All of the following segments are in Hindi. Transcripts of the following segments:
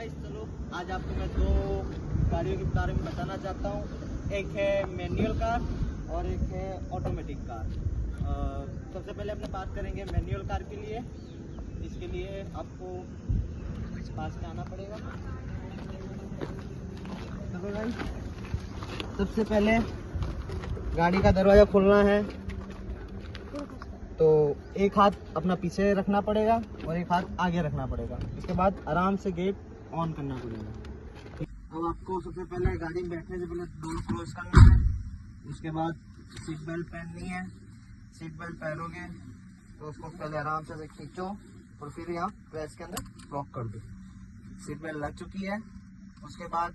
गाइस, चलो आज आपको मैं दो गाड़ियों के बारे में बताना चाहता हूँ। एक है मैनुअल कार और एक है ऑटोमेटिक कार। सबसे पहले अपने बात करेंगे मैनुअल कार के लिए। इसके लिए आपको पास में आना पड़ेगा। चलो गाइस, सबसे पहले गाड़ी का दरवाज़ा खोलना है तो एक हाथ अपना पीछे रखना पड़ेगा और एक हाथ आगे रखना पड़ेगा। इसके बाद आराम से गेट ऑन करना पड़ेगा। अब आपको सबसे पहले गाड़ी में बैठने से पहले डोर क्लोज करना है। उसके बाद सीट बेल्ट पहननी है। सीट बेल्ट पहनोगे तो उसको पहले आराम से खींचो और फिर यहाँ प्रेस के अंदर लॉक कर दो। सीट बेल्ट लग चुकी है। उसके बाद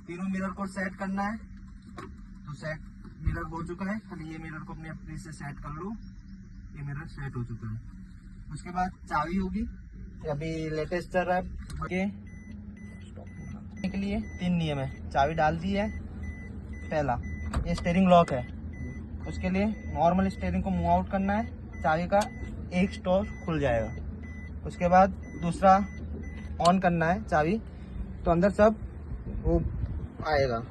तीनों मिरर को सेट करना है। तो सेट मिरर हो चुका है, खाली ये मिरर को अपने से सेट कर लो। ये मिरर सेट हो चुका है। उसके बाद चाबी होगी, अभी लेटेस्ट चल रहा है। के लिए 3 नियम है। चाबी डाल दी है। पहला, ये स्टीयरिंग लॉक है, उसके लिए नॉर्मल स्टीयरिंग को मूव आउट करना है। चाबी का एक स्टोर खुल जाएगा। उसके बाद दूसरा, ऑन करना है चाबी तो अंदर सब वो आएगा।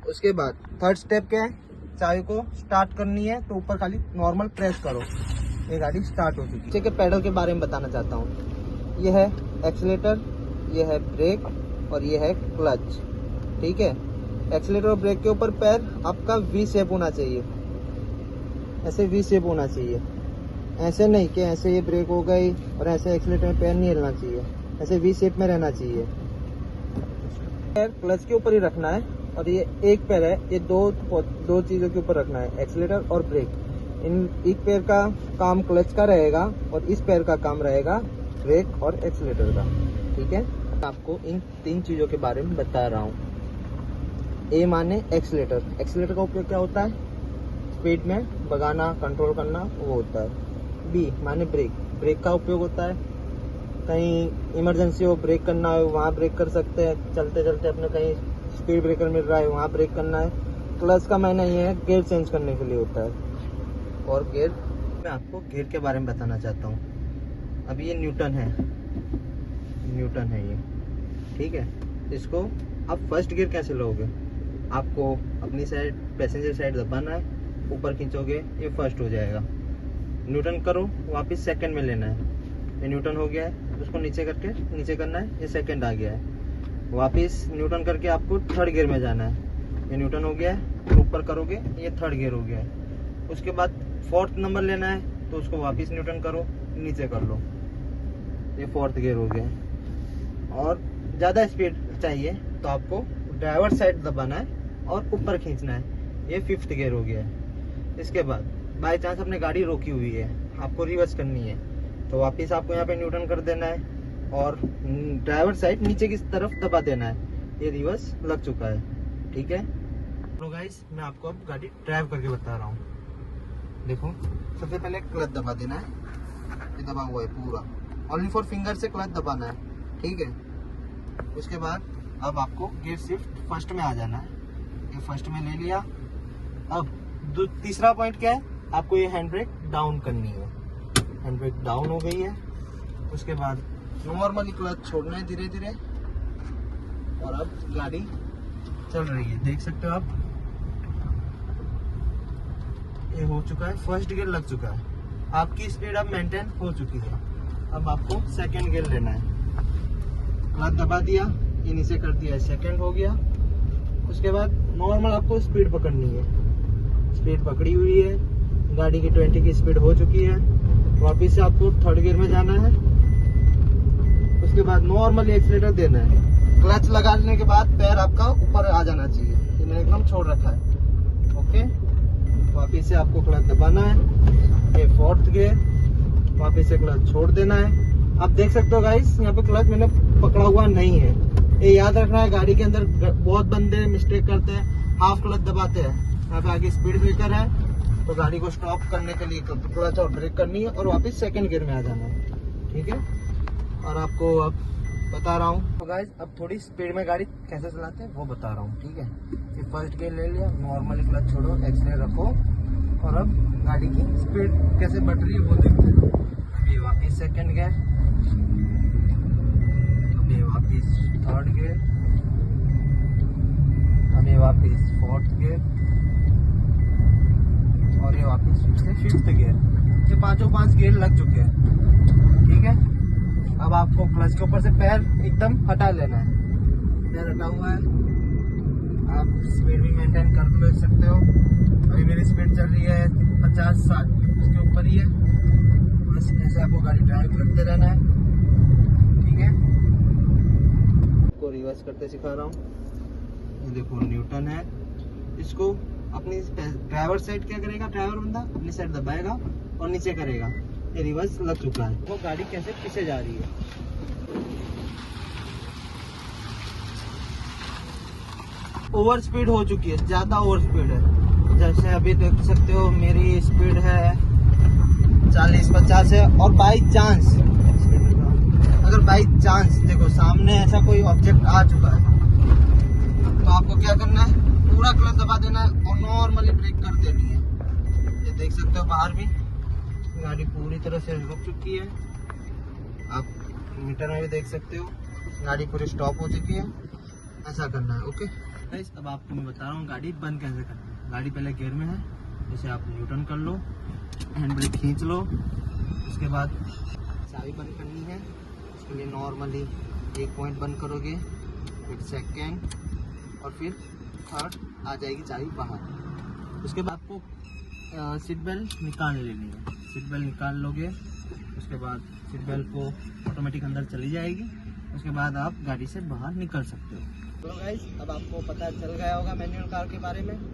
उसके बाद थर्ड स्टेप क्या है, चाबी को स्टार्ट करनी है तो ऊपर खाली नॉर्मल प्रेस करो, ये गाड़ी स्टार्ट हो चुकी है। के पैडल के बारे में बताना चाहता हूँ। ये है एक्सीलेटर, ये है ब्रेक और ये है क्लच। ठीक है, एक्सीलेटर और ब्रेक के ऊपर पैर आपका वी शेप होना चाहिए। ऐसे वी शेप होना चाहिए, ऐसे नहीं कि ऐसे ये ब्रेक हो गई और ऐसे एक्सीलेटर में पैर नहीं हिलना चाहिए। ऐसे वी शेप में रहना चाहिए। पैर क्लच के ऊपर ही रखना है और ये एक पैर है, ये दो चीज़ों के ऊपर रखना है, एक्सीलेटर और ब्रेक। एक पैर का काम क्लच का रहेगा और इस पैर का काम रहेगा ब्रेक और एक्सीलेटर का। ठीक है, आपको इन 3 चीज़ों के बारे में बता रहा हूँ। ए माने एक्सीलेटर। एक्सीलेटर का उपयोग क्या होता है, स्पीड में भगाना, कंट्रोल करना, वो होता है। बी माने ब्रेक। ब्रेक का उपयोग होता है कहीं इमरजेंसी हो, ब्रेक करना हो वहाँ ब्रेक कर सकते हैं। चलते चलते अपने कहीं स्पीड ब्रेकर मिल रहा है वहाँ ब्रेक करना है। क्लच का मायना ये है गियर चेंज करने के लिए होता है। और गियर, मैं आपको गियर के बारे में बताना चाहता हूँ। अभी ये न्यूटन है ये। ठीक है, इसको आप फर्स्ट गियर कैसे लोगे, आपको अपनी साइड पैसेंजर साइड दबाना है, ऊपर खींचोगे ये फर्स्ट हो जाएगा। न्यूटन करो, वापस सेकंड में लेना है। ये न्यूटन हो गया है, उसको नीचे करके नीचे करना है, ये सेकंड आ गया है। वापिस न्यूटन करके आपको थर्ड गियर में जाना है। ये न्यूटन हो गया है, ऊपर करोगे ये थर्ड गियर हो गया है। उसके बाद फोर्थ नंबर लेना है तो उसको वापिस न्यूटन करो, नीचे कर लो, ये फोर्थ गियर हो गया है। और ज़्यादा स्पीड चाहिए तो आपको ड्राइवर साइड दबाना है और ऊपर खींचना है, ये फिफ्थ गियर हो गया है। इसके बाद बाई चांस अपनी गाड़ी रोकी हुई है, आपको रिवर्स करनी है तो वापिस आपको यहाँ पे न्यूटन कर देना है और ड्राइवर साइड नीचे की तरफ दबा देना है। ये रिवर्स लग चुका है। ठीक है, तो गाइस मैं आपको अब गाड़ी ड्राइव करके बता रहा हूँ। देखो, सबसे पहले क्लच दबा देना है, ये दबा हुआ है पूरा, ओनली 4 फिंगर से क्लच दबाना है। ठीक है, उसके बाद अब आपको गियर शिफ्ट फर्स्ट में आ जाना है। ये फर्स्ट में ले लिया। अब तीसरा पॉइंट क्या है, आपको ये हैंड ब्रेक डाउन करनी है। हैंड ब्रेक डाउन हो गई है। उसके बाद नॉर्मली क्लच छोड़ना है धीरे धीरे और अब गाड़ी चल रही है, देख सकते हो आप। ये हो चुका है, फर्स्ट गियर लग चुका है, आपकी स्पीड अब मेंटेन हो चुकी है। अब आपको सेकंड गियर लेना है। क्लच दबा दिया, ये नीचे कर दिया, सेकंड हो गया। उसके बाद नॉर्मल आपको स्पीड पकड़नी है। स्पीड पकड़ी हुई है, गाड़ी की 20 की स्पीड हो चुकी है। वापिस से आपको थर्ड गियर में जाना है। उसके बाद नॉर्मली एक्सीलेटर देना है। क्लच लगाने के बाद पैर आपका ऊपर आ जाना चाहिए, ये मैंने एकदम छोड़ रखा है। ओके, वापिस से आपको क्लच दबाना है, ये फोर्थ गियर। वापिस से क्लच छोड़ देना है। आप देख सकते हो गाइस, यहाँ पे क्लच मैंने पकड़ा हुआ नहीं है, ये याद रखना है। गाड़ी के अंदर बहुत बंदे मिस्टेक करते हैं, हाफ क्लच दबाते हैं। यहाँ पे आगे स्पीड ब्रेकर है तो गाड़ी को स्टॉप करने के लिए क्लच और ब्रेक करनी है और वापस सेकंड गियर में आ जाना है। ठीक है, और आपको अब बता रहा हूँ तो गाइस, अब थोड़ी स्पीड में गाड़ी कैसे चलाते हैं वो बता रहा हूँ। ठीक है, ये फर्स्ट गियर ले लिया, नॉर्मली क्लच छोड़ो, एक्सीलेटर रखो और अब गाड़ी की स्पीड कैसे बढ़ रही है वो देखते हैं। ये वापस सेकंड गियर, ये वापस वापस 4th गियर और ये वापस से 5th गियर। ये पांचों 5 गियर लग चुके हैं। ठीक है, अब आपको क्लच के ऊपर से पैर एकदम हटा लेना है। पैर हटा हुआ है, आप स्पीड भी मेंटेन कर सकते हो। अभी मेरी स्पीड चल रही है 50-60, उसके ऊपर ही है। बस ऐसे आपको गाड़ी ड्राइव करते रहना है। ठीक है, आपको रिवर्स करते सिखा रहा हूँ। ये देखो न्यूटन है, इसको अपनी ड्राइवर साइड क्या करेगा, ड्राइवर बंदा अपनी साइड दबाएगा और नीचे करेगा। ये रिवर्स लग चुका है। वो गाड़ी कैसे पीछे जा रही है। ओवर स्पीड हो चुकी है, ज्यादा ओवर स्पीड है। जैसे अभी देख सकते हो मेरी स्पीड है 40-50 है। और बाई चांस, अगर बाई चांस देखो सामने ऐसा कोई ऑब्जेक्ट आ चुका है तो आपको क्या करना है, पूरा क्लच दबा देना है और नॉर्मली ब्रेक कर देनी है। ये देख सकते हो बाहर भी गाड़ी पूरी तरह से रुक चुकी है। आप मीटर में भी देख सकते हो गाड़ी पूरी स्टॉप हो चुकी है। ऐसा करना है। ओके गाइस, अब आपको मैं बता रहा हूँ गाड़ी बंद कैसे करनी है। गाड़ी पहले गियर में है, जैसे आप न्यूटन कर लो, हैंड ब्रेक खींच लो, उसके बाद चाबी बंद करनी है। उसके लिए नॉर्मली 1 पॉइंट बंद करोगे, फिर सेकेंड और फिर थर्ड आ जाएगी चाबी बाहर। उसके बाद आपको सीट बेल्ट निकाल लेनी है। सीट बेल्ट निकाल लोगे, उसके बाद सीट बेल्ट को ऑटोमेटिक अंदर चली जाएगी। उसके बाद आप गाड़ी से बाहर निकल सकते हो। तो गाइस, अब आपको पता चल गया होगा मैनुअल कार के बारे में।